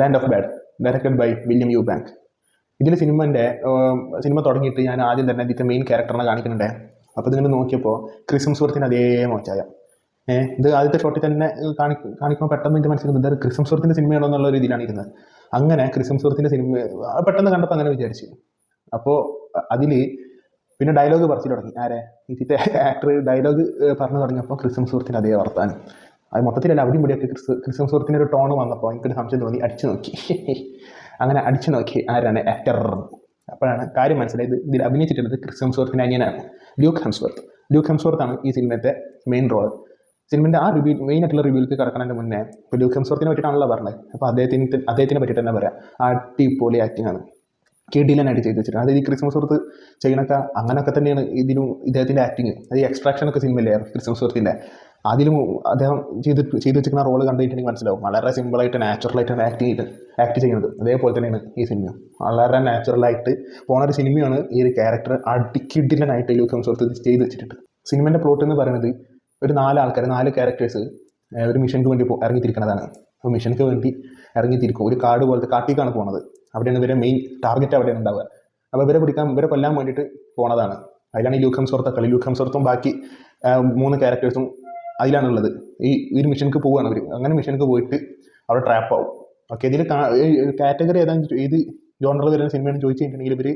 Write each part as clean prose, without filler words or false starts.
Land of Bad, directed by William Eubank. ഇതിൽ cinema തുടങ്ങിയിട്ട് ഞാൻ ആദ്യം തന്നെ ഇതിൻ്റെ മെയിൻ ക്യാരക്ടറിനെ കാണിക്കുന്നുണ്ടേ. അപ്പോൾ ഇതിങ്ങനെ നോക്കിയപ്പോൾ ക്രിസ് ഹെംസ്വർത്തിന് അതേ മോശമായ ഇത് ആദ്യത്തെ ഷോട്ടിൽ തന്നെ കാണിക്കുമ്പോൾ പെട്ടെന്ന് എൻ്റെ മനസ്സിൽ എന്താ ക്രിസ് ഹെംസ്വർത്തിൻ്റെ സിനിമയാണോ എന്നുള്ള ഒരു ഇതിലാണ് ഇരുന്നത്. അങ്ങനെ ക്രിസ് ഹെംസ്വർത്തിൻ്റെ സിനിമ പെട്ടെന്ന് കണ്ടപ്പോൾ അങ്ങനെ വിചാരിച്ചു. അപ്പോൾ അതിൽ പിന്നെ ഡയലോഗ് പറച്ചിൽ തുടങ്ങി. ഇതിൻ്റെ ആക്ടർ ഡയലോഗ് പറഞ്ഞു തുടങ്ങിയപ്പോൾ ക്രിസ് ഹെംസ്വർത്തിന് അതേ വർത്താനം. അത് മൊത്തത്തിലല്ല അവിടെയും ഇവിടെയൊക്കെ ക്രിസ് ഹെംസ്വർത്തിൻ്റെ ഒരു ടോൺ വന്നപ്പോൾ എനിക്കൊരു സംശയം തോന്നി. അടിച്ചു നോക്കി. അങ്ങനെ അടിച്ചു നോക്കി ആരാണ് ആക്ടർ. അപ്പോഴാണ് കാര്യം മനസ്സിലായത്. ഇതിൽ അഭിനയിച്ചിട്ടുള്ളത് ക്രിസ് ഹെംസ്വർത്തിൻ്റെ അനിയനാണ്, ല്യൂക്ക് ഹെംസ്വർത്ത്. ല്യൂക്ക് ഹെംസ്വർത്താണ് ഈ സിനിമത്തെ മെയിൻ റോൾ. സിനിമൻ്റെ ആ റിവ്യൂ മെയിൻ ആയിട്ടുള്ള റിവ്യൂക്ക് കിടക്കുന്നതിന് മുന്നേ ഇപ്പോൾ ല്യൂക്ക് ഹെംസ്വർത്തിനെ പറ്റിയിട്ടാണല്ലോ പറഞ്ഞത്. അപ്പോൾ അദ്ദേഹത്തിനെ പറ്റിയിട്ട് തന്നെ പറയാം. അടിപൊളി ആക്ടിങ് ആണ്, കിടിലനായിട്ട് ചെയ്ത് വെച്ചിട്ടുണ്ട്. അതായത് ഈ ക്രിസ് ഹെംസ്വർത്ത് ചെയ്യണൊക്കെ അങ്ങനെയൊക്കെ തന്നെയാണ് ഇതിലും ഇദ്ദേഹത്തിൻ്റെ ആക്ടിങ്. അത് ഈ എക്സ്ട്രാക്ഷനൊക്കെ സിനിമയില്ലേ ക്രിസ് ഹെംസ്വർത്തിൻ്റെ, അതിലും അദ്ദേഹം ചെയ്ത് വെച്ചിരിക്കുന്ന റോള് കണ്ടിട്ടുണ്ടെങ്കിൽ മനസ്സിലാവും. വളരെ സിമ്പിളായിട്ട് നാച്ചുറലായിട്ടാണ് ആക്ട് ചെയ്യുന്നത്. അതേപോലെ തന്നെയാണ് ഈ സിനിമ. വളരെ നാച്ചുറലായിട്ട് പോണൊരു സിനിമയാണ്. ഈ ഒരു ക്യാരക്ടർ അടിക്കിടിലനായിട്ട് ല്യൂക്ക് ഹെംസ്വർത്ത് ചെയ്ത് വെച്ചിട്ടുണ്ട്. സിനിമേൻ്റെ പ്ലോട്ട് എന്ന് പറയുന്നത് ഒരു 4 ക്യാരക്ടേഴ്സ് ഒരു മിഷനക്ക് വേണ്ടി ഇറങ്ങിത്തിരിക്കുന്നതാണ്. അപ്പോൾ മിഷനക്ക് വേണ്ടി ഇറങ്ങിത്തിരിക്കും. ഒരു കാട് പോലത്തെ കാട്ടിലേക്കാണ് പോകുന്നത്. അവിടെയാണ് ഇവരെ മെയിൻ ടാർഗറ്റ് അവിടെയാണ് ഉണ്ടാവുക. അപ്പോൾ ഇവരെ കൊല്ലാൻ വേണ്ടിയിട്ട് പോണതാണ്. അതിലാണ് ഈ ല്യൂക്ക് ഹെംസ്വർത്ത് കളി. ല്യൂക്ക് ഹെംസ്വർത്തും ബാക്കി 3 ക്യാരക്ടേഴ്സും അതിലാണുള്ളത്. ഒരു മിഷനക്ക് പോവുകയാണ് അവർ. അങ്ങനെ മിഷനക്ക് പോയിട്ട് അവിടെ ട്രാപ്പ് ആവും. ഓക്കെ, ഇതിൽ കാറ്റഗറി ഏത് ജോണറിൽ വരുന്ന സിനിമയെന്ന് ചോദിച്ചു കഴിഞ്ഞിട്ടുണ്ടെങ്കിൽ ഇവർ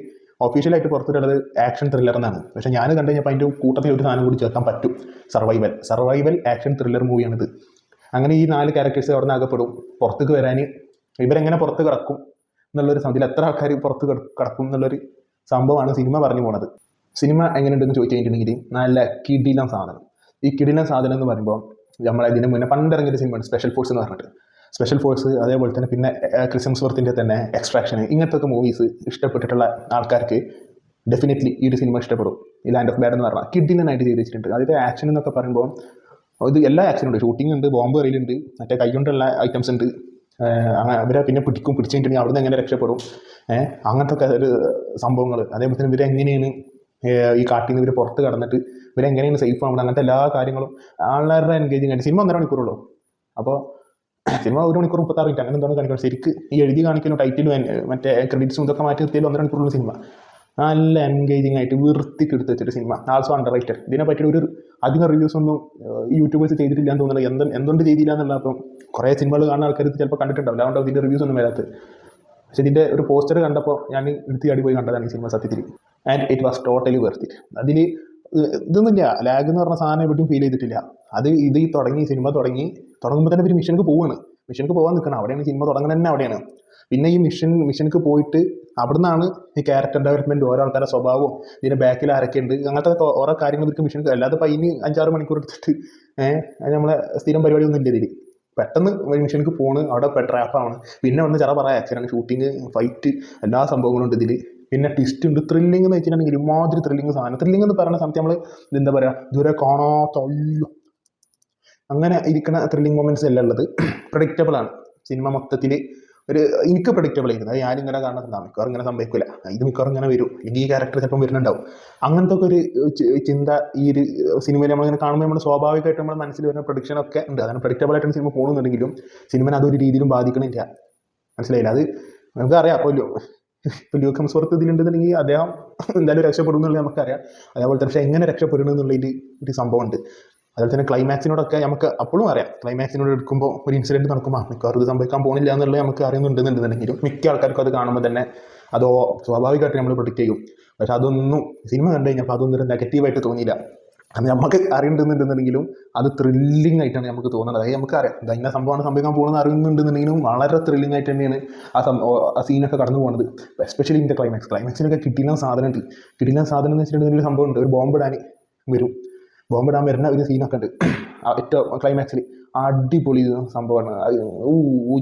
ഒഫീഷ്യലായിട്ട് പുറത്തിട്ടുള്ളത് ആക്ഷൻ ത്രില്ലർ എന്നാണ്. പക്ഷേ ഞാൻ കണ്ടു കഴിഞ്ഞപ്പോൾ അതിൻ്റെ കൂട്ടത്തിൽ ഒരു സാധനം കൂടി ചേർക്കാൻ പറ്റും. സർവൈവൽ ആക്ഷൻ ത്രില്ലർ മൂവിയാണിത്. അങ്ങനെ ഈ 4 ക്യാരക്ടേഴ്സ് അവിടെ നിന്ന് അകപ്പെടും. പുറത്തേക്ക് വരാൻ ഇവരെങ്ങനെ പുറത്ത് കിടക്കും എന്നുള്ളൊരു സംഭവം, എത്ര ആൾക്കാർ പുറത്ത് കിടക്കും എന്നുള്ളൊരു സംഭവമാണ് സിനിമ പറഞ്ഞു പോണത്. സിനിമ എങ്ങനെയുണ്ടെന്ന് ചോദിച്ചു കഴിഞ്ഞിട്ടുണ്ടെങ്കിൽ നല്ല കിടിലൻ സാധനം. ഈ കിടിലൻ സാധനം എന്ന് പറയുമ്പോൾ നമ്മളതിന് മുന്നേ പണ്ടിറങ്ങിയ സിനിമയാണ് സ്പെഷ്യൽ ഫോഴ്സ് എന്ന് പറഞ്ഞിട്ട്. സ്പെഷ്യൽ ഫോഴ്സ്, അതേപോലെ തന്നെ പിന്നെ ക്രിസ് ഹെംസ്വർത്തിൻ്റെ തന്നെ എക്സ്ട്രാക്ഷൻ, ഇങ്ങനത്തെ മൂവീസ് ഇഷ്ടപ്പെട്ടിട്ടുള്ള ആൾക്കാർക്ക് ഡെഫിനറ്റ്ലി ഈ ഒരു സിനിമ ഇഷ്ടപ്പെടും. ഈ ലാൻഡ് ഓഫ് ബാഡ് എന്ന് പറഞ്ഞാൽ കിടിലനായിട്ട് ചെയ്ത് വെച്ചിട്ടുണ്ട്. അതിൻ്റെ ആക്ഷൻ എന്നൊക്കെ പറയുമ്പോൾ ഇത് എല്ലാ ആക്ഷനും ഉണ്ട്. ഷൂട്ടിംഗ് ഉണ്ട്, ബോംബ് എറിയലുണ്ട്, മറ്റേ കൈകൊണ്ടുള്ള ഐറ്റംസ് ഉണ്ട്. അവരെ പിന്നെ പിടിച്ചു കഴിഞ്ഞിട്ടുണ്ടെങ്കിൽ അവിടെ നിന്ന് എങ്ങനെ രക്ഷപ്പെടും, അങ്ങനത്തെ ഒരു സംഭവങ്ങൾ. അതേപോലെ തന്നെ ഇവരെങ്ങനെയാണ് ഈ കാട്ടിൽ നിന്ന് ഇവർ പുറത്ത് കടന്നിട്ട് ഇവരെങ്ങനെയാണ് സേഫ് ആവുന്നത്, അങ്ങനത്തെ എല്ലാ കാര്യങ്ങളും വളരെ എൻഗേജിങ് ആയിട്ട്. സിനിമ 1.5 മണിക്കൂറുള്ളൂ. അപ്പോൾ സിനിമ 1 മണിക്കൂർ 36 മിനിറ്റ് അങ്ങനെ എന്താണ് കാണിക്കുന്നത്. ശരിക്ക് ഈ എഴുതി കാണിക്കുന്ന ടൈറ്റിലും മറ്റേ ക്രെഡിറ്റ്സും ഇതൊക്കെ മാറ്റി നിർത്തിയാലും 1.5 മണിക്കൂറുള്ള സിനിമ. നല്ല എൻഗേജിങ് ആയിട്ട് വൃത്തിക്ക് എടുത്ത് വെച്ചിട്ട് സിനിമ. Also under rated. ഇതിനെ പറ്റിയിട്ട് ഒരു അധികം റിവ്യൂസ് ഒന്നും യൂട്യൂബേഴ്സ് ചെയ്തിട്ടില്ല എന്ന് തോന്നുന്നത്. എന്തുകൊണ്ട് ചെയ്തില്ല എന്നുള്ള. അപ്പം കുറേ സിനിമകൾ കാണുന്ന ആൾക്കാർ ചിലപ്പോൾ കണ്ടിട്ടുണ്ടാവില്ല, അതുകൊണ്ട് ഇതിൻ്റെ റിവ്യൂസ് ഒന്നും വരാത്തത്. പക്ഷേ ഇതിൻ്റെ ഒരു പോസ്റ്റർ കണ്ടപ്പോൾ ഞാൻ എടുത്തി പോയി കണ്ടതാണ് ഈ സിനിമ സത്യത്തിൽ. And it was totally Worth it. അതിൽ ഇതൊന്നുമില്ല, ലാഗ് എന്ന് പറഞ്ഞ സാധനം എവിടെയും ഫീൽ ചെയ്തിട്ടില്ല. സിനിമ തുടങ്ങുമ്പോൾ തന്നെ ഒരു മിഷനക്ക് പോകാൻ നിൽക്കണം. അവിടെയാണ് സിനിമ തുടങ്ങുന്നത് തന്നെ അവിടെയാണ്. പിന്നെ ഈ മിഷനക്ക് പോയിട്ട് അവിടെ നിന്നാണ് ഈ ക്യാരക്ടർ ഡെവലപ്മെൻറ്റ്, ഓരോ ആൾക്കാരുടെ സ്വഭാവവും ഇതിൻ്റെ ബാക്കിൽ ആരൊക്കെയുണ്ട്, അങ്ങനത്തെ ഓരോ കാര്യങ്ങൾ ഇവർക്ക് മിഷനക്ക്. അല്ലാതെ ഇപ്പോൾ അതിന് 5-6 മണിക്കൂർ എടുത്തിട്ട് നമ്മളെ സ്ഥിരം പരിപാടിയൊന്നും ഇല്ല ഇതിൽ. പെട്ടെന്ന് മിഷനക്ക് പോണ്, അവിടെ ട്രാപ്പാണ്. പിന്നെ ഒന്ന് ചെറ പറയാം ആക്ഷൻ, ഷൂട്ടിങ്, ഫൈറ്റ്, എല്ലാ സംഭവങ്ങളും ഉണ്ട് ഇതിൽ. പിന്നെ ട്വിസ്റ്റ് ഉണ്ട്. ത്രില്ലിംഗ് എന്ന് വെച്ചിട്ടുണ്ടെങ്കിൽ ഇമാതിരി ത്രില്ലിംഗ് സാധനം. ത്രില്ലിംഗ് എന്ന് പറയുന്ന സമയത്ത് നമ്മൾ എന്താ പറയുക, ഇതുവരെ കാണാത്ത അങ്ങനെ ഇരിക്കുന്ന ത്രില്ലിംഗ് മൊമെൻറ്റ്സ് എല്ലാം ഉള്ളത്. പ്രഡിക്റ്റബിൾ ആണ് സിനിമ മൊത്തത്തിൽ. എനിക്ക് പ്രഡിക്റ്റബിൾ ആയിരുന്നു. അത് ഞാനിങ്ങനെ കാണുന്നുണ്ടാവും, മിക്കവാറും ഇങ്ങനെ സംഭവിക്കില്ല, ഇത് മിക്കവാറും ഇങ്ങനെ വരും, അല്ലെങ്കിൽ ഈ ക്യാരക്ടർ ചിലപ്പം വരുന്നുണ്ടാവും. അങ്ങനത്തെ ഒക്കെ ഒരു ചിന്ത ഈ ഒരു സിനിമയിൽ നമ്മളിങ്ങനെ കാണുമ്പോൾ നമ്മൾ സ്വാഭാവികമായിട്ട് നമ്മുടെ മനസ്സിൽ വരുന്ന പ്രഡിക്ഷനൊക്കെ ഉണ്ട്. അതാണ് പ്രഡിക്റ്റബിൾ ആയിട്ടാണ് സിനിമ പോകുന്നുണ്ടെങ്കിലും സിനിമനെ അതൊരു രീതിയിലും ബാധിക്കണില്ല. മനസ്സിലായില്ല? അത് നമുക്കറിയാം. ഇപ്പോൾ ല്യൂക്ക് ഹെംസ്വർത്ത് ഇതിലുണ്ടെന്നുണ്ടെങ്കിൽ അദ്ദേഹം എന്തായാലും രക്ഷപ്പെടും എന്നുള്ളത് നമുക്കറിയാം. അതേപോലെ തന്നെ പക്ഷേ എങ്ങനെ രക്ഷപ്പെടണം എന്നുള്ളതിൽ ഒരു സംഭവമുണ്ട്. അതുപോലെ തന്നെ ക്ലൈമാക്സിനോടൊക്കെ നമുക്ക് അപ്പോഴും അറിയാം. ക്ലൈമാക്സിനോട് എടുക്കുമ്പോൾ ഒരു ഇൻസിഡൻറ്റ് നടക്കുമ്പോൾ മിക്കവാറും ഇത് സംഭവിക്കാൻ പോകുന്നില്ല എന്നുള്ളത് നമുക്ക് അറിയുന്നുണ്ടെന്നുണ്ടെങ്കിലും മിക്ക ആൾക്കാർക്കും അത് കാണുമ്പോൾ തന്നെ അതോ സ്വാഭാവികമായിട്ട് നമ്മൾ പ്രൊഡിക്റ്റ് ചെയ്യും. പക്ഷെ അതൊന്നും സിനിമ കണ്ടു കഴിഞ്ഞപ്പോൾ അതൊന്നും ഒരു നെഗറ്റീവായിട്ട് തോന്നിയില്ല. അത് നമുക്ക് അറിയുന്നുണ്ടെന്നുണ്ടെങ്കിലും അത് ത്രില്ലിംഗ് ആയിട്ടാണ് നമുക്ക് തോന്നുന്നത്. അതായത് നമുക്കറിയാം ഇന്ന സംഭവമാണ് സംഭവിക്കാൻ പോകുന്നത് അറിയുന്നുണ്ടെന്നുണ്ടെങ്കിലും വളരെ ത്രില്ലിംഗ് ആയിട്ട് തന്നെയാണ് ആ സീനൊക്കെ കടന്നു പോകുന്നത്. എസ്പെഷ്യലി ഇതിൻ്റെ ക്ലൈമാക്സിനൊക്കെ കിടിലൻ സാധനം എന്ന് വെച്ചിട്ടുണ്ടെങ്കിൽ സംഭവം ഉണ്ട്. ഒരു ബോംബിടാൻ വരുന്ന ഒരു സീനൊക്കെ ഉണ്ട് ഏറ്റവും ക്ലൈമാക്സിൽ. അടിപൊളി സംഭവമാണ്.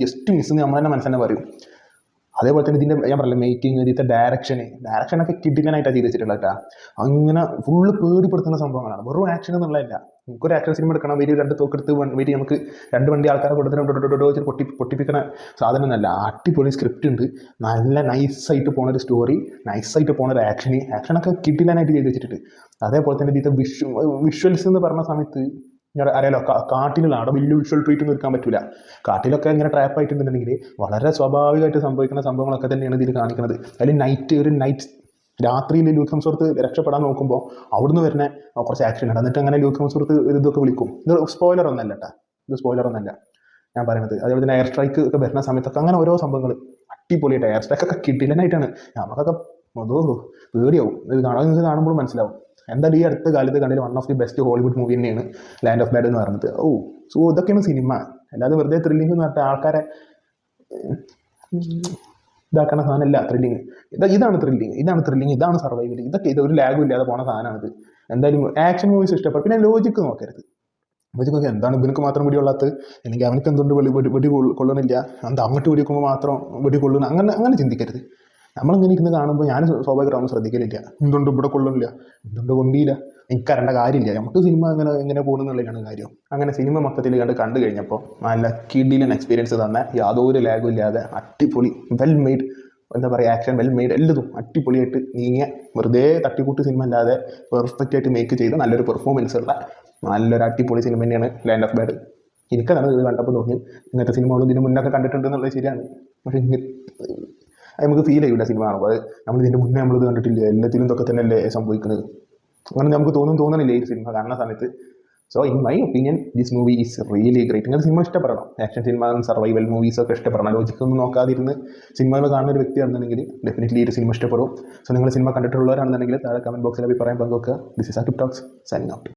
ജസ്റ്റ് മിസ്സ് നമ്മൾ തന്നെ മനസ്സന്നെ പറയും. അതേപോലെ തന്നെ ഇതിൻ്റെ ഞാൻ പറഞ്ഞില്ല മേക്കിങ്, ഇതിൻ്റെ ഡയറക്ഷനൊക്കെ കിടിലനായിട്ടാണ് ചെയ്ത് വെച്ചിട്ടുള്ളത് കേട്ടോ. അങ്ങനെ ഫുള്ള് പേടിപ്പെടുത്തുന്ന സംഭവങ്ങളാണ്. വെറും ആക്ഷൻ എന്നുള്ളതല്ല. നമുക്കൊരു ആക്ഷൻ സിനിമ എടുക്കണം, വലിയ 2 തോക്കെടുത്ത് വീട്ടിൽ നമുക്ക് 2 വണ്ടി ആൾക്കാരെ കൊടുത്തിട്ട് പൊട്ടിപ്പിക്കുന്ന സാധനം എന്നല്ല. അടിപൊളി സ്ക്രിപ്റ്റ് ഉണ്ട്, നല്ല നൈസായിട്ട് പോകുന്നൊരു സ്റ്റോറി, നൈസായിട്ട് പോകുന്നൊരു ആക്ഷനൊക്കെ കിടിലനായിട്ട് ചെയ്ത് വെച്ചിട്ടുണ്ട്. അതേപോലെ തന്നെ ഇതിൻ്റെ വിഷ്വൽസ് എന്ന് പറഞ്ഞ സമയത്ത് അറിയാലോ കാട്ടിലുള്ള അവിടെ വലിയ വിഷ്വൽ ട്രീറ്റ് ഒന്നും എടുക്കാൻ പറ്റില്ല. കാട്ടിലൊക്കെ ഇങ്ങനെ ട്രാപ്പ് ആയിട്ടുണ്ടെന്നുണ്ടെങ്കിൽ വളരെ സ്വാഭാവികമായിട്ട് സംഭവിക്കുന്ന സംഭവങ്ങളൊക്കെ തന്നെയാണ് ഇതിൽ കാണിക്കുന്നത്. അതിൽ നൈറ്റ് രാത്രിയിൽ ലൂക്ക് ഹെംസ്വർത്ത് രക്ഷപ്പെടാൻ നോക്കുമ്പോൾ അവിടുന്ന് വരുന്ന കുറച്ച് ആക്ഷൻ ഉണ്ട്. എന്നിട്ട് അങ്ങനെ ലൂക്ക് ഹെംസ്വർത്ത് ഇതൊക്കെ വിളിക്കും. ഇത് സ്പോയിലർ ഒന്നല്ല കേട്ടോ, ഇത് സ്പോയിലർ ഒന്നല്ല ഞാൻ പറയുന്നത്. അതേപോലെ തന്നെ എയർ സ്ട്രൈക്ക് ഒക്കെ വരുന്ന സമയത്തൊക്കെ അങ്ങനെ ഓരോ സംഭവങ്ങൾ അടിപൊളിയായിട്ട് എയർ സ്ട്രൈക്ക് ഒക്കെ കിട്ടില്ലനായിട്ടാണ്. നമുക്കൊക്കെ അതോ പേടിയാവും ഇത് കാണുമ്പോൾ മനസ്സിലാവും. എന്തായാലും ഈ അടുത്ത കാലത്ത് കണ്ടില്ല one of the best Hollywood movie തന്നെയാണ് ലാൻഡ് ഓഫ് ബാഡ് എന്ന് പറയുന്നത്. സോ ഇതൊക്കെയാണ് സിനിമ. അല്ലാതെ വെറുതെ ത്രില്ലിംഗ് എന്ന് പറഞ്ഞാൽ ആൾക്കാരെ ഇതാക്കണ സാധനമല്ല ത്രില്ലിങ്. ഇതാണ് ത്രില്ലിങ്, ഇതാണ് സർവൈവൽ. ഇത് ഒരു ലാഗും ഇല്ലാതെ പോണ സാധനമാണിത്. എന്തായാലും ആക്ഷൻ മൂവീസ് ഇഷ്ടപ്പെടും. പിന്നെ ലോജിക്ക് നോക്കരുത്. ലോജിക്കൊക്കെ എന്താണ് ഇവനക്ക് മാത്രം വെടികൊള്ളാത്തത്, അല്ലെങ്കിൽ അവനക്ക് എന്തുകൊണ്ട് വെടി കൊള്ളണില്ല, എന്താ അങ്ങോട്ട് വെടിവെക്കുമ്പോൾ മാത്രം വെടി കൊള്ളുന്നു, അങ്ങനെ ചിന്തിക്കരുത്. നമ്മളിങ്ങനെ ഇരുന്ന് കാണുമ്പോൾ ഞാൻ സ്വാഭാവികമായിട്ടും ശ്രദ്ധിക്കലില്ല, എന്തുകൊണ്ട് ഇവിടെ കൊള്ളുന്നില്ല, എന്തുകൊണ്ട് കൊണ്ടില്ല, എനിക്കറിയേണ്ട കാര്യമില്ല. നമുക്ക് സിനിമ എങ്ങനെ പോകുന്നുള്ളതാണ് കാര്യം. അങ്ങനെ സിനിമ മൊത്തത്തിൽ കണ്ടു കഴിഞ്ഞപ്പോൾ നല്ല കിടിലൻ എക്സ്പീരിയൻസ് തന്നെ, യാതൊരു ലാഗും ഇല്ലാതെ അടിപൊളി വെൽ മെയ്ഡ്, എന്താ പറയുക, ആക്ഷൻ വെൽ മെയ്ഡ്, എല്ലതും അടിപൊളിയായിട്ട് നീങ്ങിയ, വെറുതെ തട്ടിക്കൂട്ട് സിനിമ അല്ലാതെ പെർഫെക്റ്റ് ആയിട്ട് മേക്ക് ചെയ്ത നല്ലൊരു പെർഫോമൻസ് ഉള്ള നല്ലൊരു അടിപൊളി സിനിമ തന്നെയാണ് ലാൻഡ് ഓഫ് ബാഡ്. എനിക്കതാണ് ഇത് കണ്ടപ്പോൾ തോന്നി. ഇങ്ങനത്തെ സിനിമകളും ഇതിന് മുന്നൊക്കെ കണ്ടിട്ടുണ്ട് എന്നുള്ളത് ശരിയാണ്, പക്ഷേ നമുക്ക് ഫീൽ ചെയ്യില്ല സിനിമ കാണുമ്പോൾ. അത് നമ്മൾ ഇതിൻ്റെ മുന്നേ നമ്മളിത് കണ്ടിട്ടില്ല, എല്ലാത്തിലും ഇതൊക്കെ തന്നെയല്ലേ സംഭവിക്കുന്നത്, അങ്ങനെ നമുക്ക് തോന്നണില്ല ഈ സിനിമ കാണുന്ന സമയത്ത്. So in my opinion this movie is really great. ഇങ്ങനെ സിനിമ ഇഷ്ടപ്പെടണം, ആക്ഷൻ സിനിമ, സർവൈവൽ മൂവീസൊക്കെ ഇഷ്ടപ്പെടണം. ലോജിക്കൊന്നും നോക്കാതിരുന്ന് സിനിമകൾ കാണുന്ന ഒരു വ്യക്തിയാണെന്നുണ്ടെങ്കിൽ ഡെഫിനറ്റ്ലി ഈ സിനിമ ഇഷ്ടപ്പെടും. സോ നിങ്ങൾ സിനിമ കണ്ടിട്ടുള്ളവരാണെന്നുണ്ടെങ്കിൽ താഴെ കമൻറ്റ് ബോക്സിൽ അഭിപ്രായം പങ്കുവെക്കുക. This is active talks signing out.